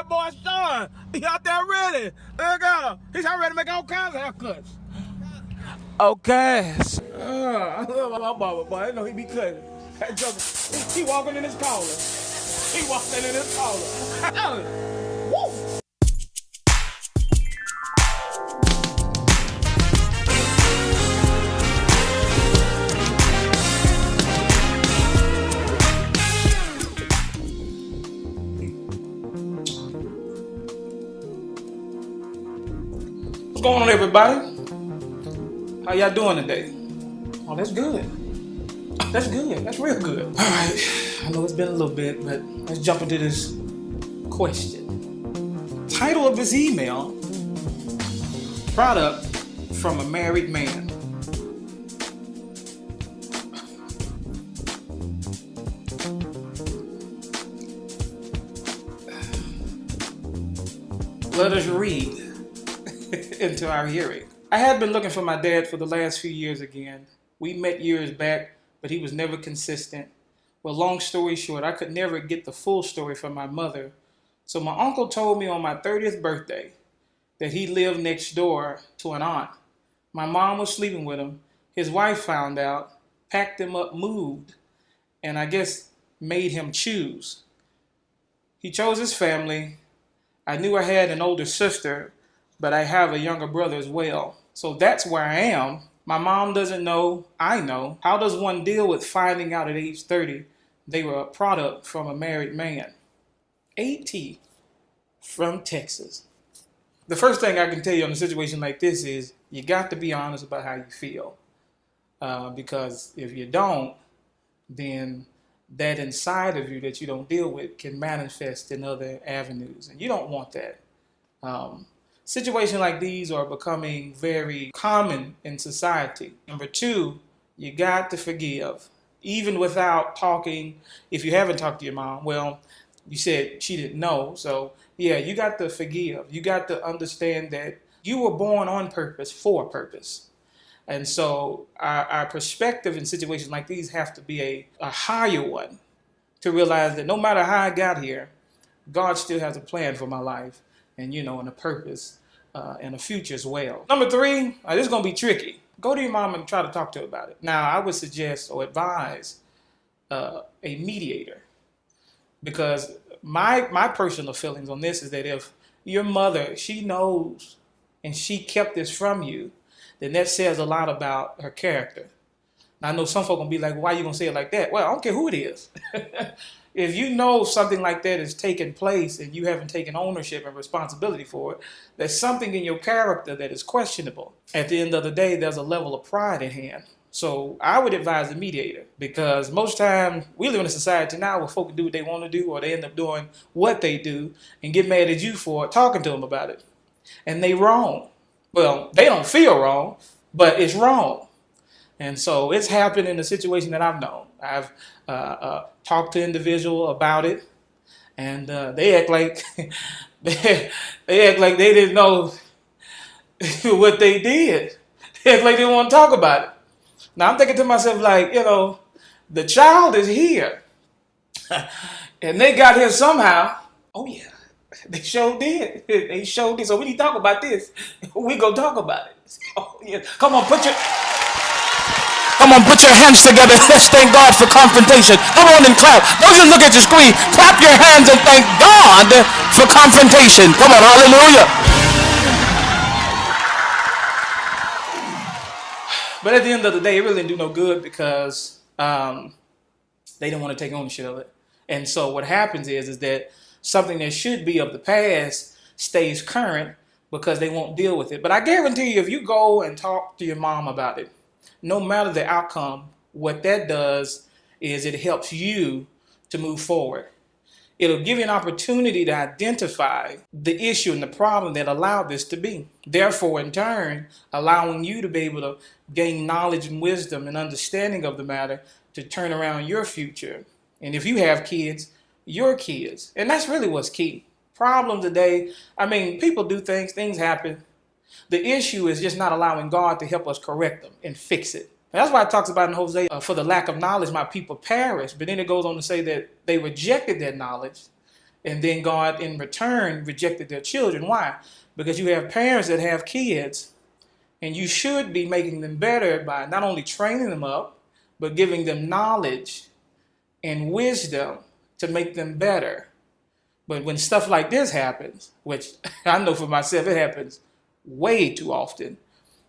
that boy starting. He out there ready. Look at him. He's out ready to make all kinds of haircuts. Okay. I love my barber, boy. I know he be cutting. That joker, he walking in his collar. He walking in his collar. Woo! What's going on, everybody? How y'all doing today? Oh, that's good. That's good. That's real good. All right. I know it's been a little bit, but let's jump into this question. Title of this email: product from a married man. Let us read into our hearing. I had been looking for my dad for the last few years again. We met years back, but he was never consistent. Well, long story short, I could never get the full story from my mother. So my uncle told me on my 30th birthday that he lived next door to an aunt. My mom was sleeping with him. His wife found out, packed him up, moved, and I guess made him choose. He chose his family. I knew I had an older sister, but I have a younger brother as well. So that's where I am. My mom doesn't know, I know. How does one deal with finding out at age 30 they were a product from a married man? AT from Texas. The first thing I can tell you on a situation like this is you got to be honest about how you feel. Because if you don't, then that inside of you that you don't deal with can manifest in other avenues. And you don't want that. Situations like these are becoming very common in society. Number two, you got to forgive. Even without talking, if you haven't talked to your mom, well, you said she didn't know. So yeah, you got to forgive. You got to understand that you were born on purpose, for a purpose. And so our perspective in situations like these have to be a higher one, to realize that no matter how I got here, God still has a plan for my life. And, and a purpose and a future as well. Number three, this is going to be tricky. Go to your mom and try to talk to her about it. Now, I would suggest or advise a mediator, because my personal feelings on this is that if your mother, she knows and she kept this from you, then that says a lot about her character. Now, I know some folk going to be like, why are you going to say it like that? Well, I don't care who it is. If you know something like that is taking place and you haven't taken ownership and responsibility for it, there's something in your character that is questionable. At the end of the day, there's a level of pride in hand. So I would advise a mediator, because most time we live in a society now where folk do what they want to do, or they end up doing what they do and get mad at you for talking to them about it. And they wrong. Well, they don't feel wrong, but it's wrong. And so it's happened in a situation that I've known. I've talked to an individual about it, and they act like they act like they didn't know what they did. They act like they didn't want to talk about it. Now I'm thinking to myself, like, the child is here, and they got here somehow. Oh yeah, they sure did. They sure did. So when you talk about this, we gonna talk about it. Oh, yeah. Come on, put your hands together. Let's thank God for confrontation. Come on and clap. Don't just look at your screen. Clap your hands and thank God for confrontation. Come on, hallelujah. But at the end of the day, it really didn't do no good, because they didn't want to take ownership of it. And so what happens is that something that should be of the past stays current because they won't deal with it. But I guarantee you, if you go and talk to your mom about it, no matter the outcome, what that does is it helps you to move forward. It'll give you an opportunity to identify the issue and the problem that allowed this to be. Therefore, in turn, allowing you to be able to gain knowledge and wisdom and understanding of the matter to turn around your future. And if you have kids, your kids. And that's really what's key. Problem today, people do things happen. The issue is just not allowing God to help us correct them and fix it. And that's why it talks about in Hosea, for the lack of knowledge, my people perish. But then it goes on to say that they rejected that knowledge. And then God in return rejected their children. Why? Because you have parents that have kids, and you should be making them better by not only training them up, but giving them knowledge and wisdom to make them better. But when stuff like this happens, which I know for myself, it happens way too often,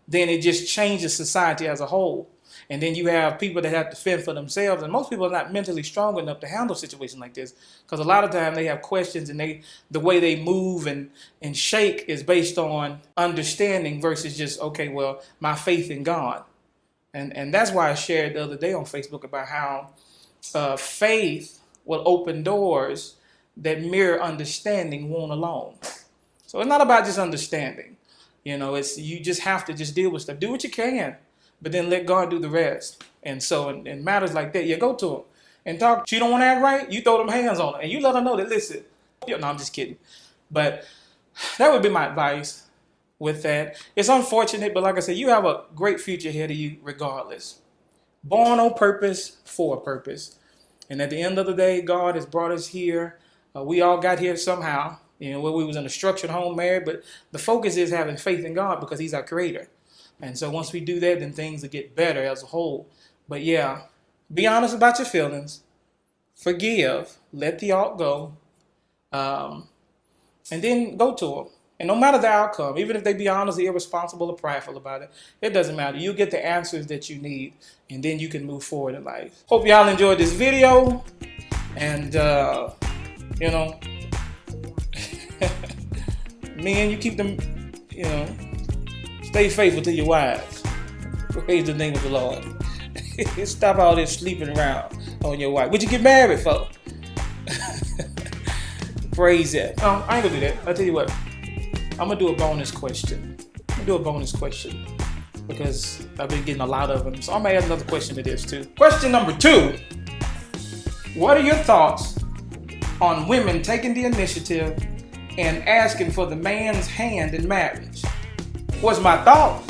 then it just changes society as a whole. And then you have people that have to fend for themselves. And most people are not mentally strong enough to handle situations like this. Because a lot of times they have questions, and the way they move and shake is based on understanding versus just, okay, well, my faith in God. And that's why I shared the other day on Facebook about how faith will open doors that mere understanding won't alone. So it's not about just understanding. You just have to just deal with stuff. Do what you can, but then let God do the rest. And so in matters like that, you go to him and talk. She don't want to act right, you throw them hands on her and you let her know that, listen, no, I'm just kidding. But that would be my advice with that. It's unfortunate, but like I said, you have a great future ahead of you regardless. Born on purpose, for a purpose. And at the end of the day, God has brought us here. We all got here somehow, where we was in a structured home married, but the focus is having faith in God because he's our creator. And so once we do that, then things will get better as a whole. But yeah, be honest about your feelings, forgive, let the alt go, and then go to them. And no matter the outcome, even if they be honest, irresponsible, or prideful about it, it doesn't matter. You get the answers that you need, and then you can move forward in life. Hope y'all enjoyed this video, and men, you keep them, stay faithful to your wives. Praise the name of the Lord. Stop all this sleeping around on your wife. What'd you get married for? Praise that. No, I ain't gonna do that. I'll tell you what. I'm gonna do a bonus question. Because I've been getting a lot of them. So I'm gonna add another question to this too. Question number 2. What are your thoughts on women taking the initiative and asking for the man's hand in marriage? What's my thought?